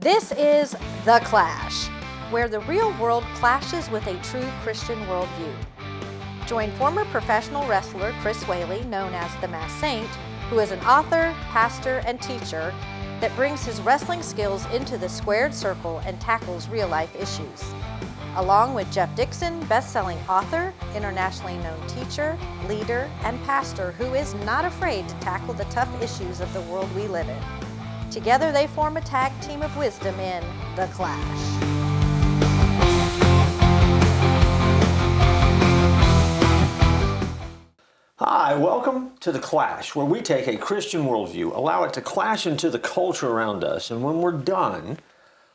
This is The Clash, where the real world clashes with a true Christian worldview. Join former professional wrestler Chris Whaley, known as the Masked Saint, who is an author, pastor, and teacher that brings his wrestling skills into the squared circle and tackles real-life issues. Along with Jeff Dixon, best-selling author, internationally known teacher, leader, and pastor who is not afraid to tackle the tough issues of the world we live in. Together they form a tag team of wisdom in The Clash. Hi, welcome to The Clash, where we take a Christian worldview, allow it to clash into the culture around us, and when we're done,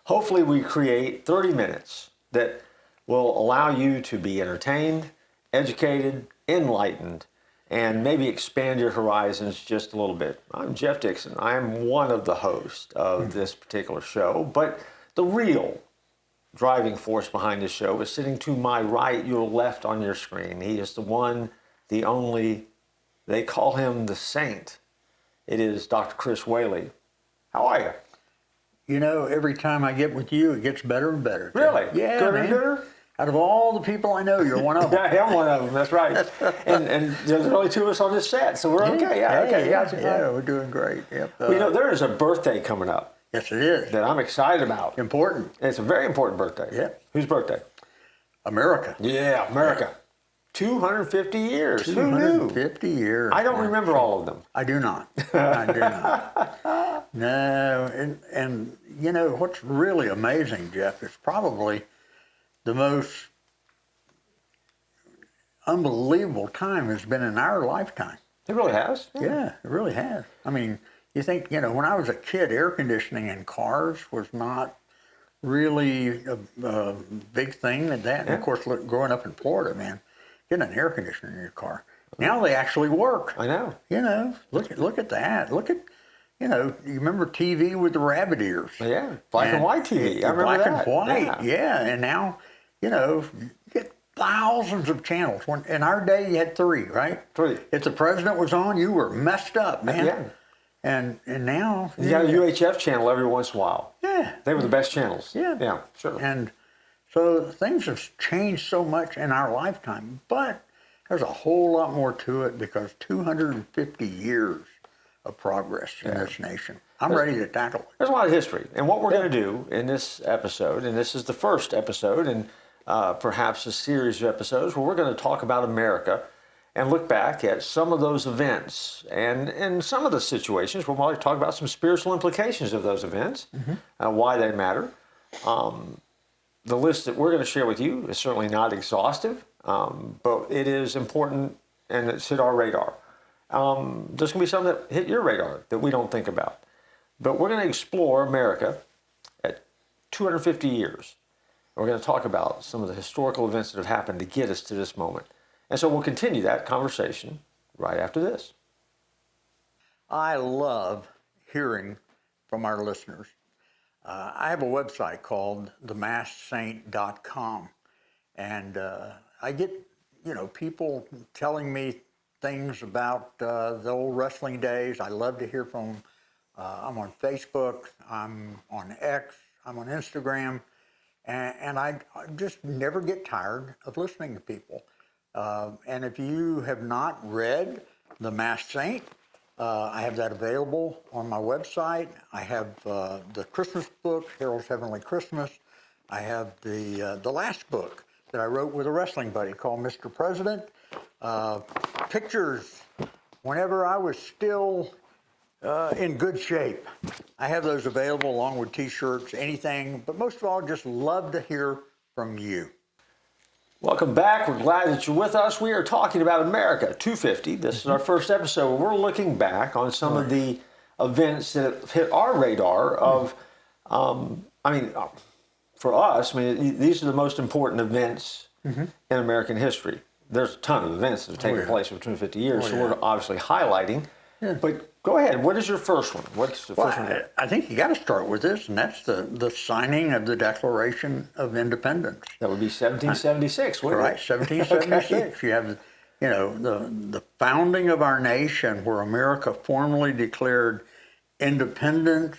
hopefully we create 30 minutes that will allow you to be entertained, educated, enlightened, and maybe expand your horizons just a little bit. I'm Jeff Dixon. I am one of the hosts of this particular show, but the real driving force behind this show is sitting to my right, your left on your screen. He is the one, the only, they call him the Saint. It is Dr. Chris Whaley. How are you? You know, every time I get with you, it gets better and better. Really? Yeah, Gooder man. and gooder? Out of all the people I know, you're one of them. Yeah, I'm one of them. That's right. and there's only two of us on this set, so we're okay. Yeah, we're doing great. Yep. Well, you know, there is a birthday coming up. Yes, it is. That I'm excited about. Important. It's a very important birthday. Yeah. Whose birthday? America. Yeah, America. 250 years. 250 years. I don't remember all of them. I do not. I do not. No, and you know, what's really amazing, Jeff, is probably the most unbelievable time has been in our lifetime. It really has. Yeah, it really has. I mean, you think, you know, when I was a kid, air conditioning in cars was not really a big thing. And of course, growing up in Florida, man, getting an air conditioner in your car. Now they actually work. I know. You know, look at that. Look at, you know, you remember TV with the rabbit ears? Yeah, black and white TV. I remember black that. and white, yeah. And now, you know, you get thousands of channels. When in our day, you had three, right? Three. If the president was on, you were messed up, man. Yeah. And now you got a UHF channel every once in a while. Yeah. They were the best channels. Yeah. Yeah, sure. And so things have changed so much in our lifetime, but there's a whole lot more to it because 250 years of progress in this nation. I'm ready to tackle it. There's a lot of history. And what we're going to do in this episode, and this is the first episode in perhaps a series of episodes where we're going to talk about America and look back at some of those events and some of the situations. We'll probably talk about some spiritual implications of those events, why they matter. The list that we're going to share with you is certainly not exhaustive, but it is important and it's hit our radar. There's going to be some that hit your radar that we don't think about. But we're going to explore America at 250 years. We're going to talk about some of the historical events that have happened to get us to this moment. And so we'll continue that conversation right after this. I love hearing from our listeners. I have a website called themaskedsaint.com, and I get, you know, people telling me things about the old wrestling days. I love to hear from them. I'm on Facebook, I'm on X, I'm on Instagram, and I just never get tired of listening to people. And if you have not read The Masked Saint, I have that available on my website. I have the Christmas book, Harold's Heavenly Christmas. I have the last book that I wrote with a wrestling buddy called Mr. President. Pictures whenever I was still in good shape. I have those available along with t-shirts, anything, but most of all, just love to hear from you. Welcome back. We're glad that you're with us. We are talking about America 250. This is our first episode. We're looking back on some of the events that have hit our radar of, for us, these are the most important events in American history. There's a ton of events that have taken place for 250 years, so we're obviously highlighting. Yeah. But go ahead. What is your first one? What's the first one? I think you got to start with this, and that's the signing of the Declaration of Independence. That would be 1776, wouldn't it? Right, 1776. Okay. You have, you know, the founding of our nation, where America formally declared independence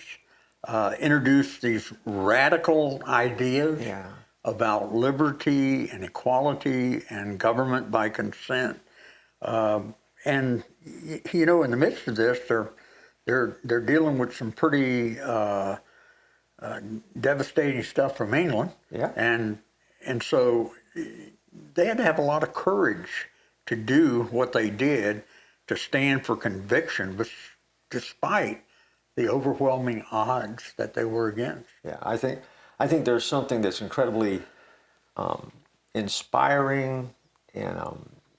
introduced these radical ideas Yeah. about liberty and equality and government by consent. And you know, in the midst of this, they're dealing with some pretty devastating stuff from England. Yeah. And so they had to have a lot of courage to do what they did, to stand for conviction, but despite the overwhelming odds that they were against. Yeah, I think there's something that's incredibly inspiring and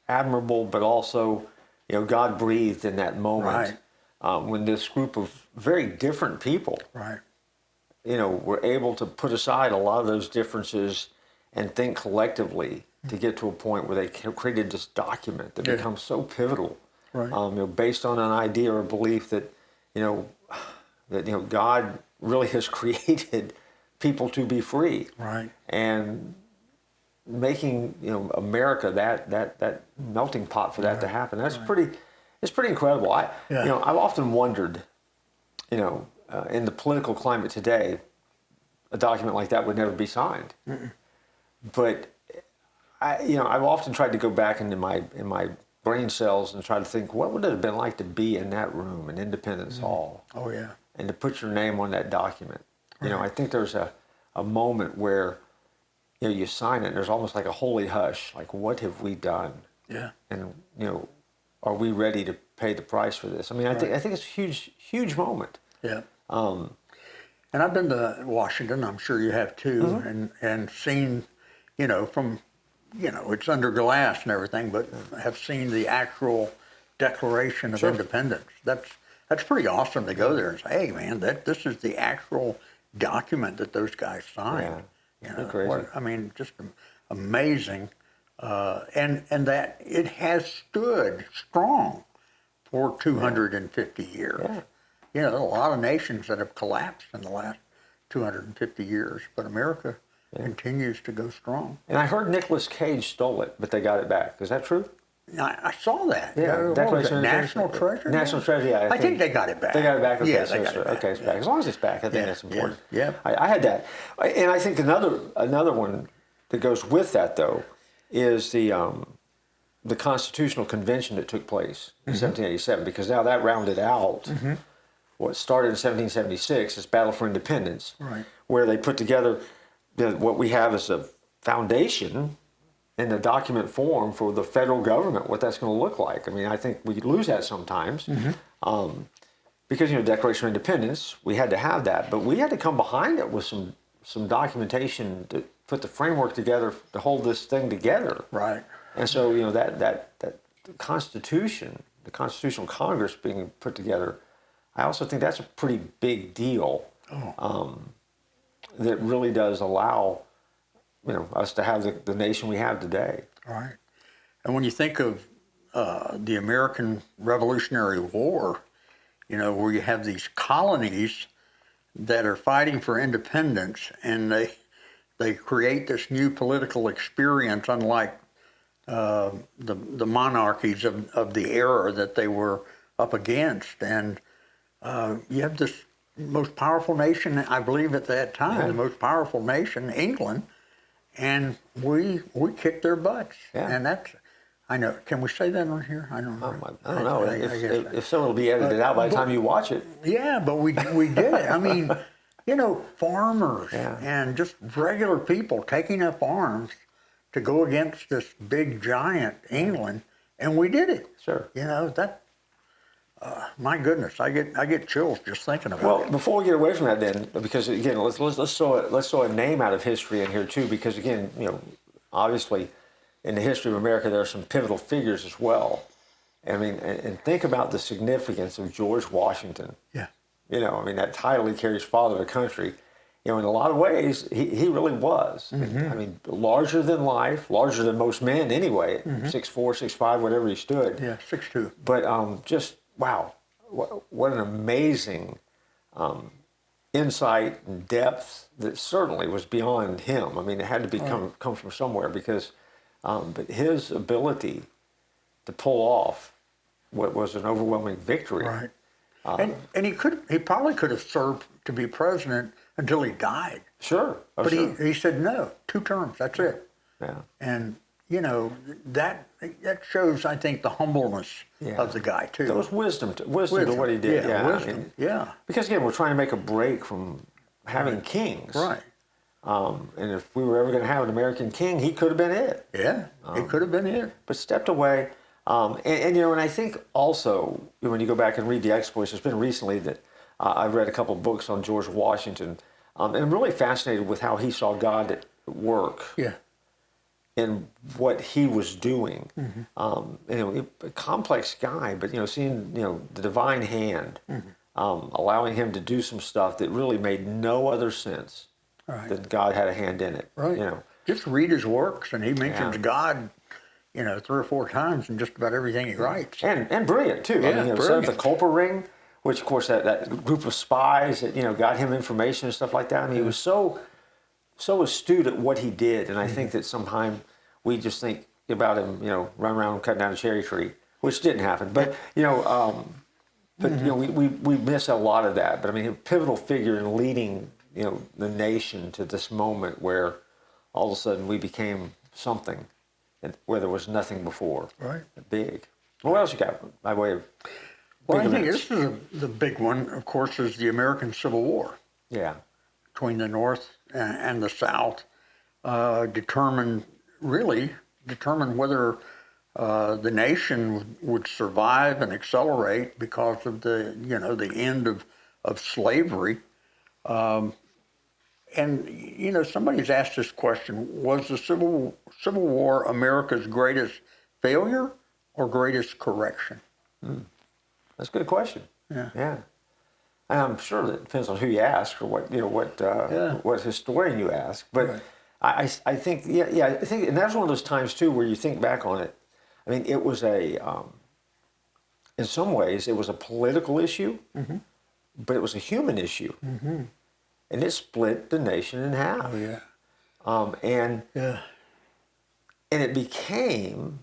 admirable, but also, God breathed in that moment when this group of very different people, Right. Were able to put aside a lot of those differences and think collectively to get to a point where they created this document that becomes so pivotal, Right. based on an idea or belief that, God really has created people to be free, Right. and making America that melting pot for that to happen. That's it's pretty incredible. I've often wondered, in the political climate today, a document like that would never be signed. Mm-mm. But I've often tried to go back in my brain cells and try to think, what would it have been like to be in that room in Independence Hall? Oh, yeah. And to put your name on that document. I think there's a moment where you sign it and there's almost like a holy hush, like, what have we done? Yeah. And are we ready to pay the price for this? I mean, I think it's a huge moment. Yeah. And I've been to Washington, I'm sure you have too, Mm-hmm. and seen, from, it's under glass and everything, but have seen the actual Declaration of Independence. That's pretty awesome to go there and say, hey man, this is the actual document that those guys signed. Yeah. Crazy. Just amazing. And that it has stood strong for 250 years. Yeah. There are a lot of nations that have collapsed in the last 250 years, but America continues to go strong. And I heard Nicolas Cage stole it, but they got it back. Is that true? I saw that. Yeah, What was it, National Treasure? National Treasure, yeah. I think they got it back. They got it back? Okay, yeah, so they got it back. Okay, it's back. As long as it's back, I think that's important. Yeah. I had that. And I think another one that goes with that, though, is the Constitutional Convention that took place in 1787, because now that rounded out what started in 1776, this Battle for Independence, where they put together what we have as a foundation in the document form for the federal government, what that's going to look like. I mean, I think we lose that sometimes because, Declaration of Independence, we had to have that, but we had to come behind it with some documentation to put the framework together to hold this thing together. Right. And so, that Constitution, the Constitutional Congress being put together, I also think that's a pretty big deal. That really does allow us to have the nation we have today. Right. And when you think of the American Revolutionary War, where you have these colonies that are fighting for independence, and they create this new political experience, unlike the monarchies of the era that they were up against. And you have this most powerful nation, I believe at that time, the most powerful nation, England, and we kicked their butts. Yeah. And that's, I know, can we say that on here? I don't know. I don't know. If so, it'll be edited out by the time you watch it. Yeah, but we did it. I mean, farmers and just regular people taking up arms to go against this big giant England, and we did it. Sure. That. My goodness, I get chills just thinking about it. Well, before we get away from that, then, because again, let's throw a name out of history in here too, because again, obviously, in the history of America, there are some pivotal figures as well. I mean, and think about the significance of George Washington. Yeah. That title he carries, Father of the Country. In a lot of ways, he really was. I mean, larger than life, larger than most men anyway. 6'4", 6'5", whatever he stood. Yeah, 6'2". But just. Wow, what an amazing insight and depth that certainly was beyond him. I mean, it had to come from somewhere, because but his ability to pull off what was an overwhelming victory. Right. And he probably could have served to be president until he died. Sure. Oh, But sure. he said, no, 2 terms, that's it. Yeah. And, you know, that shows, I think, the humbleness of the guy, too. There was wisdom to what he did. Yeah, wisdom, yeah. Because, again, we're trying to make a break from having kings. Right. And if we were ever going to have an American king, he could have been it. Yeah, it could have been it. But stepped away. And you know, and I think also, when you go back and read the exploits, it's been recently that I've read a couple of books on George Washington. And I'm really fascinated with how he saw God at work. Yeah. In what he was doing. Mm-hmm. You know, a complex guy, but, you know, seeing, you know, the divine hand, allowing him to do some stuff that really made no other sense that God had a hand in it. Right. You know. Just read his works, and he mentions God, you know, 3 or 4 times in just about everything he writes. And brilliant, too. Yeah, I mean, you know, set up the Culper ring, which, of course, that group of spies that, you know, got him information and stuff like that. I mean, he was so astute at what he did, and I think that sometimes we just think about him, you know, run around cutting down a cherry tree, which didn't happen. But you know, you know, we miss a lot of that. But I mean, a pivotal figure in leading, you know, the nation to this moment where all of a sudden we became something, and where there was nothing before. Right. Big. What else you got by way of? Well, I big think events? this is the big one, of course, is the American Civil War. Yeah. Between the North and the South, determined whether the nation would survive and accelerate because of the end of slavery. And you know, somebody's asked this question: was the Civil War America's greatest failure or greatest correction? That's a good question. Yeah. Yeah. And I'm sure that depends on who you ask or what historian you ask. But I think I think, and that's one of those times too where you think back on it. I mean, it was in some ways it was a political issue, but it was a human issue, and it split the nation in half. Oh yeah. And it became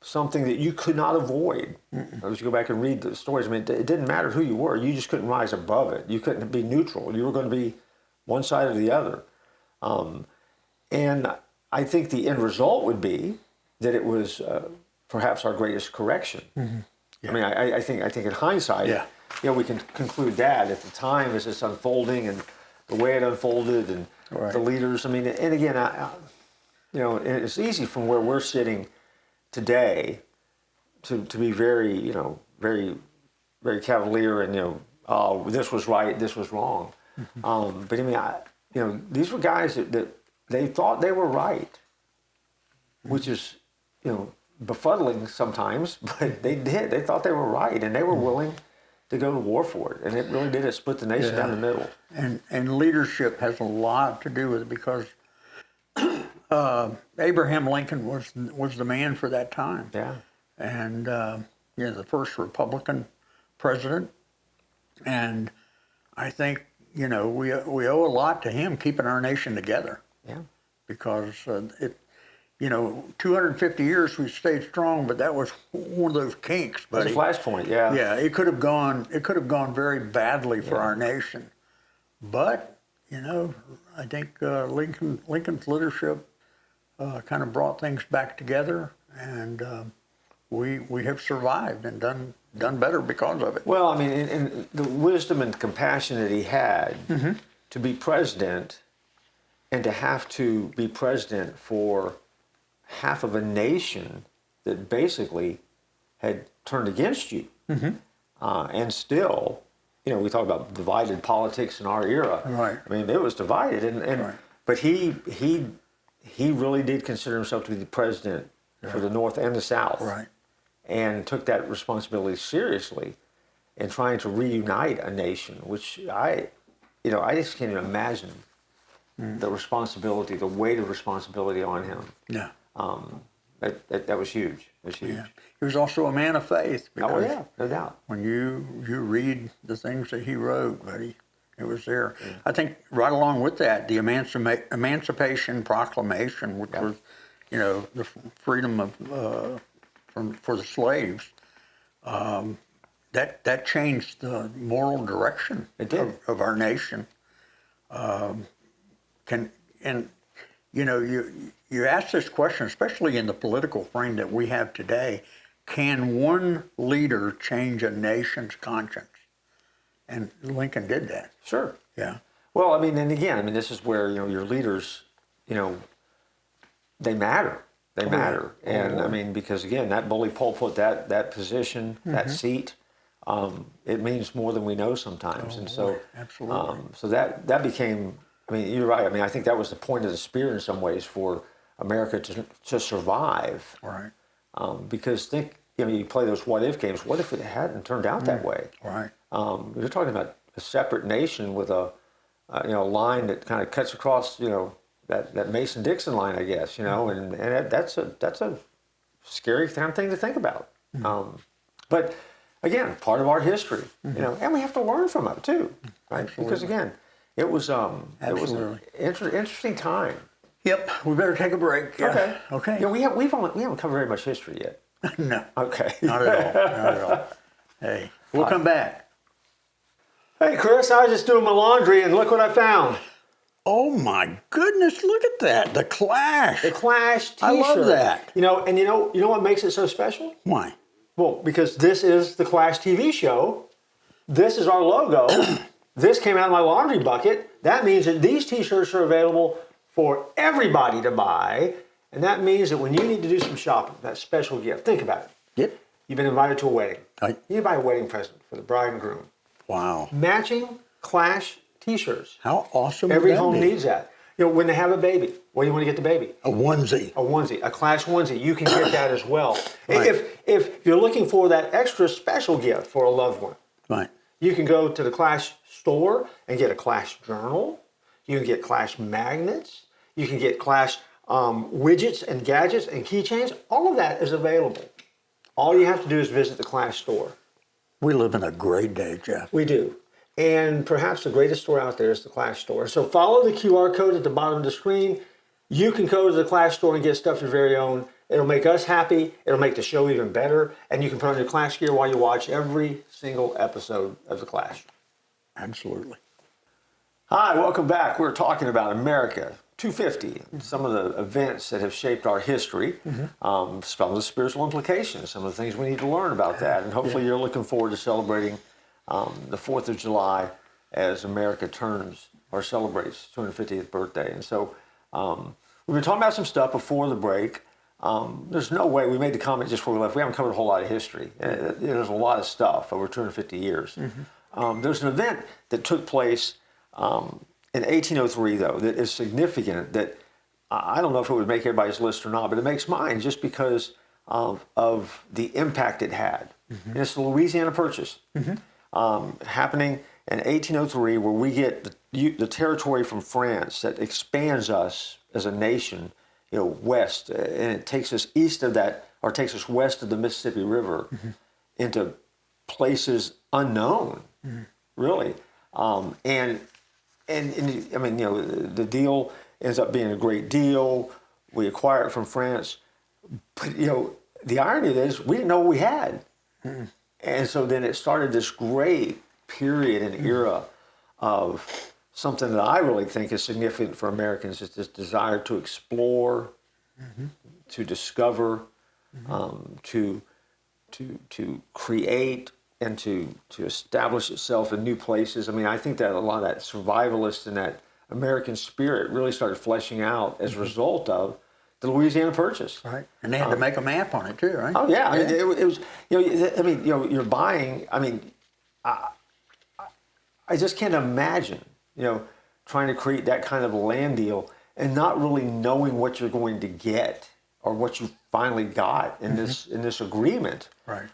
something that you could not avoid. As you go back and read the stories, I mean, it didn't matter who you were. You just couldn't rise above it. You couldn't be neutral. You were going to be one side or the other. And I think the end result would be that it was perhaps our greatest correction. I mean, I think in hindsight, you know, we can conclude that at the time as it's unfolding and the way it unfolded and the leaders. I mean, and again, you know, it's easy from where we're sitting today to be very, you know, very, very cavalier and, you know, oh, this was right, this was wrong. But I mean, you know, these were guys that they thought they were right, which is, you know, befuddling sometimes, but they did. They thought they were right, and they were willing to go to war for it. And it really did. It split the nation down the middle. And leadership has a lot to do with it because Abraham Lincoln was the man for that time. Yeah. And you know, the first Republican president. And I think, you know, we owe a lot to him keeping our nation together. Yeah. Because you know, 250 years we stayed strong, but that was one of those kinks. But It's a flashpoint. Yeah. yeah, it could have gone very badly for our nation. But you know, I think Lincoln's leadership kind of brought things back together, and we have survived and done better because of it. Well, I mean, and the wisdom and compassion that he had to be president and to have to be president for half of a nation that basically had turned against you. And still, you know, we talk about divided politics in our era. Right. I mean, it was divided, but he really did consider himself to be the president for the North and the South. Right. And took that responsibility seriously in trying to reunite a nation, which I just can't even imagine the responsibility, the weight of responsibility on him. Yeah. That was huge. It was huge. Yeah. He was also a man of faith. Oh yeah, no doubt. When you read the things that he wrote, buddy, it was there. Yeah. I think right along with that, the Emancipation Proclamation, which was, you know, the freedom of for the slaves, that changed the moral direction It did. of our nation. You ask this question, especially in the political frame that we have today, can one leader change a nation's conscience? And Lincoln did that. Sure. Yeah. Well, I mean, and again, I mean, this is where, your leaders, they matter. They matter. And I mean, because again, that bully pulpit, that position, that seat, it means more than we know sometimes. And so, absolutely. So that became, I mean, you're right. I mean, I think that was the point of the spear in some ways for America to survive. Right. Because you play those what if games. What if it hadn't turned out that way? Right. You're talking about a separate nation with a line that kind of cuts across, that Mason-Dixon line, I guess, and that's a scary kind of thing to think about. But again, part of our history, and we have to learn from it too, right? Absolutely. Because again, it was an Absolutely. interesting time. Yep. We better take a break. Okay. Okay. We haven't covered very much history yet. No. Okay. Not at all. Not at all. Hey, we'll come back. Hey, Chris, I was just doing my laundry and look what I found. Oh my goodness! Look at that. The Clash. The Clash T-shirt. I love that. You know what makes it so special? Why? Well, because this is the Clash TV show. This is our logo. This came out of my laundry bucket. That means that these T-shirts are available for everybody to buy. And that means that when you need to do some shopping, that special gift, think about it. Yep. You've been invited to a wedding. Right. You buy a wedding present for the bride and groom. Wow. Matching Clash T-shirts. How awesome Every would that home be? needs that. When they have a baby, what do you want to get the baby? A onesie. A onesie, a Clash onesie. You can get that as well. Right. If you're looking for that extra special gift for a loved one, Right. you can go to the Clash store and get a Clash journal. You can get Clash magnets. You can get Clash widgets and gadgets and keychains. All of that is available. All you have to do is visit the Clash store. We live in a great day, Jeff. We do. And perhaps the greatest store out there is the Clash store. So follow the QR code at the bottom of the screen. You can go to the Clash store and get stuff your very own. It'll make us happy. It'll make the show even better. And you can put on your Clash gear while you watch every single episode of the Clash. Absolutely. Hi, welcome back. We're talking about America 250, some of the events that have shaped our history, some of the spiritual implications, some of the things we need to learn about that. And hopefully you're looking forward to celebrating the 4th of July as America turns or celebrates 250th birthday. And so we've been talking about some stuff before the break. There's no way, we made the comment just before we left, we haven't covered a whole lot of history. There's a lot of stuff over 250 years. There's an event that took place in 1803, though, that is significant, that I don't know if it would make everybody's list or not, but it makes mine just because of the impact it had. And it's the Louisiana Purchase, happening in 1803, where we get the territory from France that expands us as a nation, west, and it takes us east of that, or takes us west of the Mississippi River into places unknown, really. And I mean, the deal ends up being a great deal. We acquire it from France. But, the irony of this, we didn't know what we had. And so then it started this great period and era of something that I really think is significant for Americans, is this desire to explore, to discover, to create, and to establish itself in new places. I mean, I think that a lot of that survivalist and that American spirit really started fleshing out as a result of the Louisiana Purchase. Right. And they had to make a map on it too, right? Oh yeah, I mean, it was. You're buying. I mean, I just can't imagine, trying to create that kind of a land deal and not really knowing what you're going to get or what you finally got in this agreement. Right.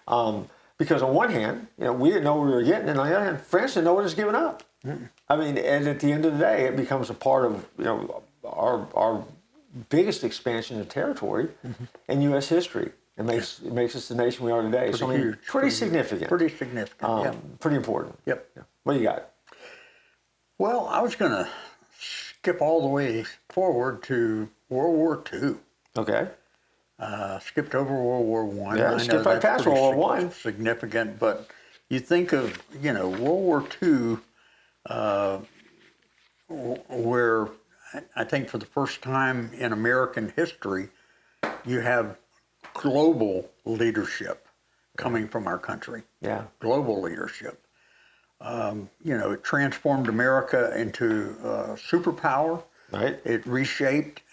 Because on one hand, we didn't know what we were getting, and on the other hand, France didn't know what it was giving up. I mean, and at the end of the day, it becomes a part of our biggest expansion of territory in U.S. history. It makes us the nation we are today. Pretty so I mean, huge. pretty significant. Pretty significant. Pretty important. Yep. Yeah. What do you got? Well, I was going to skip all the way forward to World War II. Okay. Skipped over World War I. Yeah, I skip know right that's past World War I. significant, but you think of, World War II, where I think for the first time in American history, you have global leadership coming from our country. Yeah. Global leadership. It transformed America into a superpower. Right. It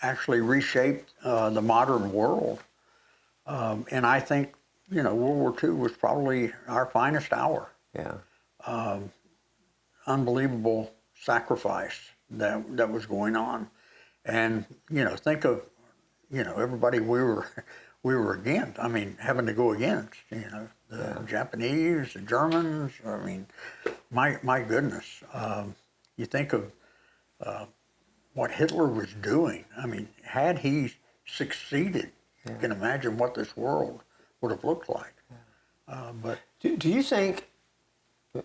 actually reshaped the modern world. And I think, World War II was probably our finest hour. Yeah. Unbelievable sacrifice that was going on. And, think of, everybody we were against. I mean, having to go against, the Japanese, the Germans. I mean, my goodness. You think of what Hitler was doing. I mean, had he succeeded, you can imagine what this world would have looked like. But do you think,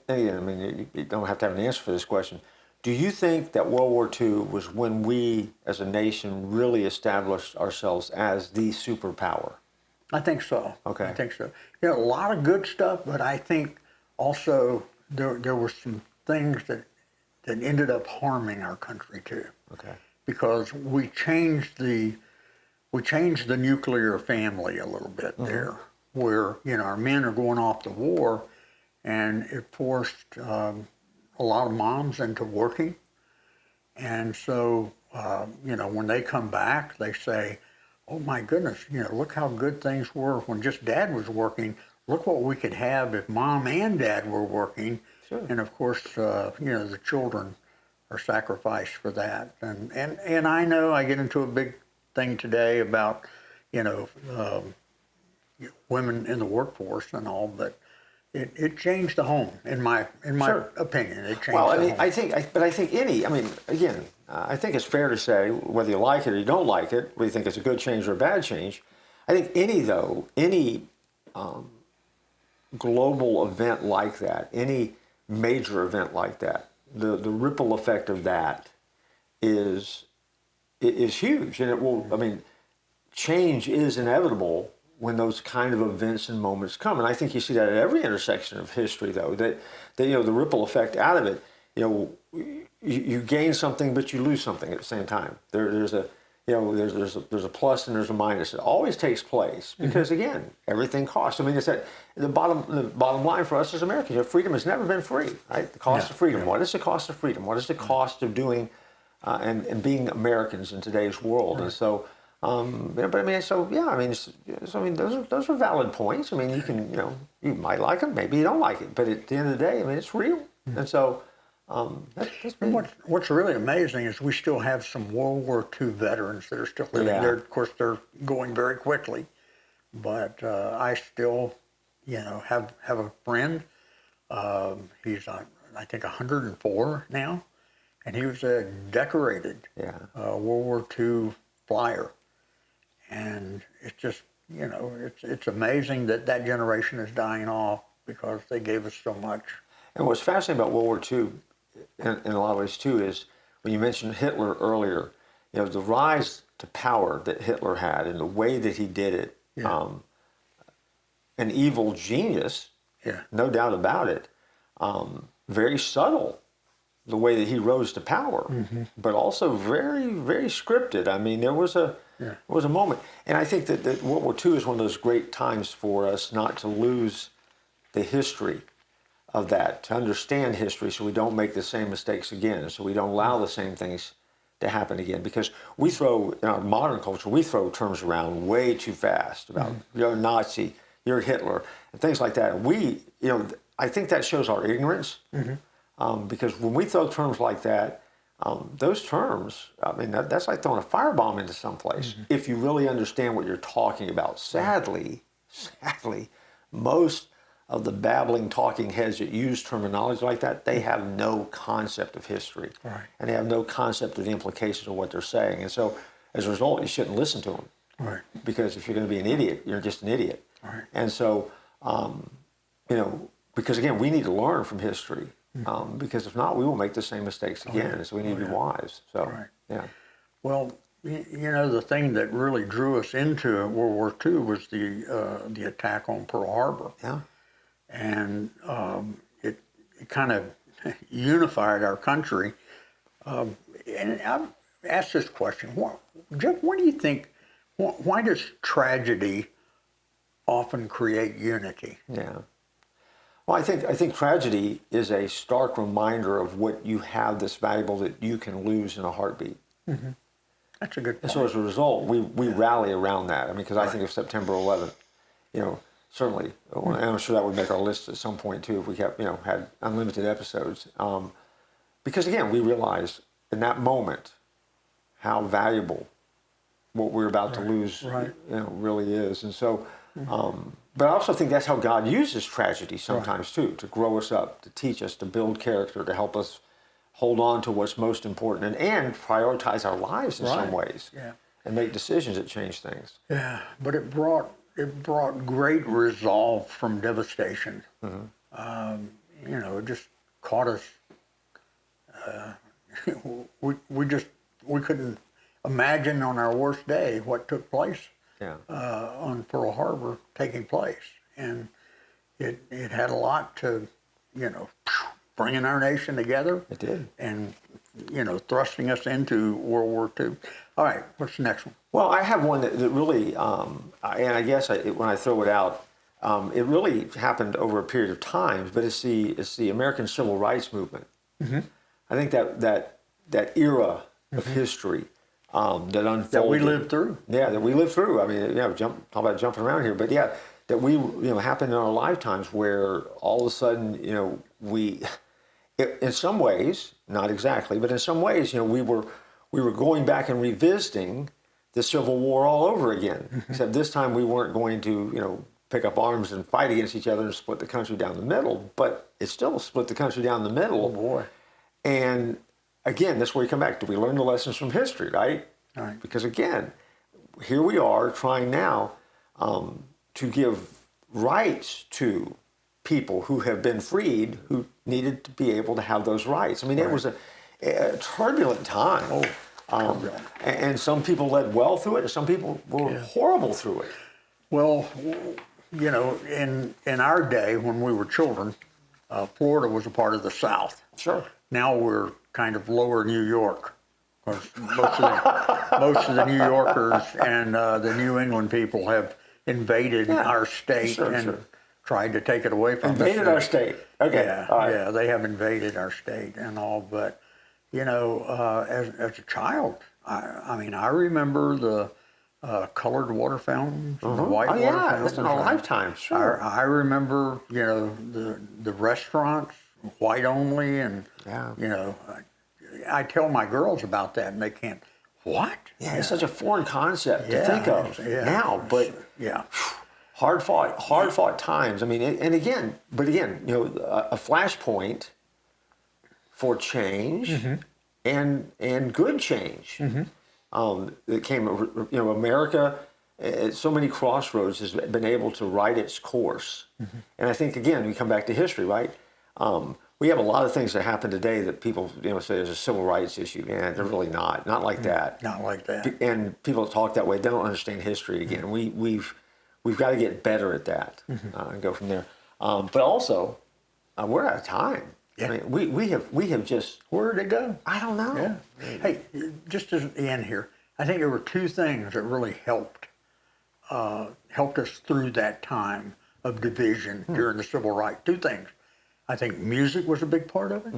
again, I mean, you don't have to have an answer for this question. Do you think that World War II was when we, as a nation, really established ourselves as the superpower? I think so. Okay. I think so. A lot of good stuff, but I think also there were some things that ended up harming our country too. Okay. Because we changed the nuclear family a little bit there, where our men are going off to war, and it forced a lot of moms into working, and so when they come back, they say, "Oh my goodness, look how good things were when just Dad was working. Look what we could have if Mom and Dad were working." Sure. And of course, the children are sacrificed for that. And I know I get into a big thing today about, women in the workforce and all, but it changed the home in my Sure. opinion. It changed. Well, I the mean, home. I think I think it's fair to say, whether you like it or you don't like it, whether you think it's a good change or a bad change, I think any global event like that, any major event like that, the ripple effect of that is huge, and it will. I mean, change is inevitable when those kind of events and moments come, and I think you see that at every intersection of history, though. That the ripple effect out of it, you gain something, but you lose something at the same time. There's a plus and there's a minus. It always takes place because again, everything costs. I mean, it's that the bottom line for us as Americans. Freedom has never been free, right? The cost of freedom. What is the cost of freedom? What is the cost of doing and being Americans in today's world? Right. And so, but I mean, those are valid points. I mean, you can, you might like them, maybe you don't like it, but at the end of the day, I mean, it's real. And so. What's really amazing is we still have some World War II veterans that are still living there. Of course, they're going very quickly, but I still, have a friend. He's I think 104 now, and he was a decorated World War II flyer, and it's just it's amazing that generation is dying off because they gave us so much. And what's fascinating about World War II, in a lot of ways too, is when you mentioned Hitler earlier, the rise to power that Hitler had and the way that he did it, an evil genius, no doubt about it, very subtle, the way that he rose to power, but also very, very scripted. I mean, there was a moment, and I think that World War II is one of those great times for us not to lose the history of that, to understand history so we don't make the same mistakes again, so we don't allow the same things to happen again. Because we throw, in our modern culture, we throw terms around way too fast about, you're a Nazi, you're Hitler, and things like that. And we, I think that shows our ignorance, because when we throw terms like that, those terms, I mean, that's like throwing a firebomb into someplace. If you really understand what you're talking about. Sadly, most of the babbling talking heads that use terminology like that, they have no concept of history. Right. And they have no concept of the implications of what they're saying. And so, as a result, you shouldn't listen to them. Right. Because if you're going to be an idiot, you're just an idiot. Right. And so, because again, we need to learn from history. Because if not, we will make the same mistakes again. So we need to be wise. So, Well, the thing that really drew us into World War II was the attack on Pearl Harbor. Yeah. and it kind of unified our country. And I've asked this question, Jeff, what do you think, why does tragedy often create unity? Yeah. Well, I think tragedy is a stark reminder of what you have that's valuable that you can lose in a heartbeat. Mm-hmm. That's a good point. And so as a result, we rally around that. I mean, because I think of September 11th, certainly, and I'm sure that would make our list at some point too if we kept, had unlimited episodes. Because again, we realize in that moment how valuable what we're about to lose, really is. And so, but I also think that's how God uses tragedy sometimes too, to grow us up, to teach us, to build character, to help us hold on to what's most important and prioritize our lives in some ways and make decisions that change things. Yeah, but it brought great resolve from devastation. It just caught us. We couldn't imagine on our worst day what took place on Pearl Harbor taking place, and it had a lot to, bringing our nation together. It did, and thrusting us into World War II. All right, what's the next one? Well, I have one that really, and I guess when I throw it out, it really happened over a period of time, but it's the American Civil Rights Movement. Mm-hmm. I think that era of history that unfolded. That we lived through. Yeah, that we lived through. I mean, talk about jumping around here, but yeah, that we, happened in our lifetimes where all of a sudden, in some ways, not exactly, but in some ways, we were going back and revisiting the Civil War all over again. Except this time we weren't going to, pick up arms and fight against each other and split the country down the middle, but it still split the country down the middle. Oh boy. And again, that's where we come back. Do we learn the lessons from history, right? Right. Because again, here we are trying now to give rights to people who have been freed, who needed to be able to have those rights. I mean, it was a turbulent time. And some people led well through it, and some people were horrible through it. Well, in our day when we were children, Florida was a part of the South. Sure. Now we're kind of lower New York. Most of the New Yorkers and the New England people have invaded our state tried to take it away from us. Invaded our state. Okay. Yeah, they have invaded our state and all. But, as a child, I remember the colored water fountains, and the white water fountains. That's in our lifetime, sure. I remember, the restaurants, white only, and, I tell my girls about that, and they can't, what? Yeah, it's such a foreign concept to think of now, but hard fought times. I mean, and again, a flashpoint for change and good change. It came, America at so many crossroads has been able to write its course. And I think, again, we come back to history, right? We have a lot of things that happen today that people, say there's a civil rights issue, and they're really not like that. Not like that. And people that talk that way, they don't understand history. Again, we've got to get better at that and go from there. But also, we're out of time. Yeah. I mean, we have just, where'd it go? I don't know. Yeah. Hey, just at the end here, I think there were two things that really helped us through that time of division during the civil rights. Two things. I think music was a big part of it,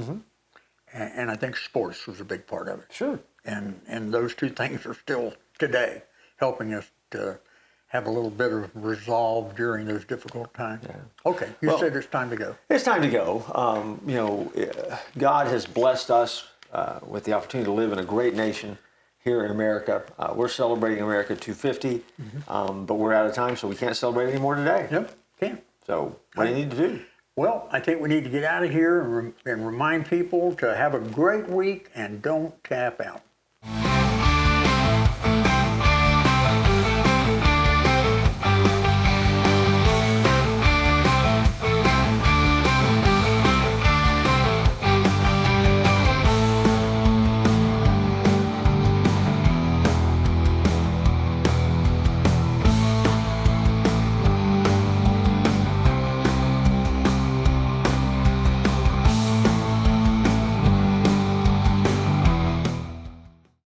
and I think sports was a big part of it. Sure. And those two things are still today helping us to have a little bit of resolve during those difficult times. Yeah. Okay, you said it's time to go. It's time to go. God has blessed us with the opportunity to live in a great nation here in America. We're celebrating America 250, but we're out of time, so we can't celebrate anymore today. Yep, can't. So what do you need to do? Well, I think we need to get out of here and remind people to have a great week and don't tap out.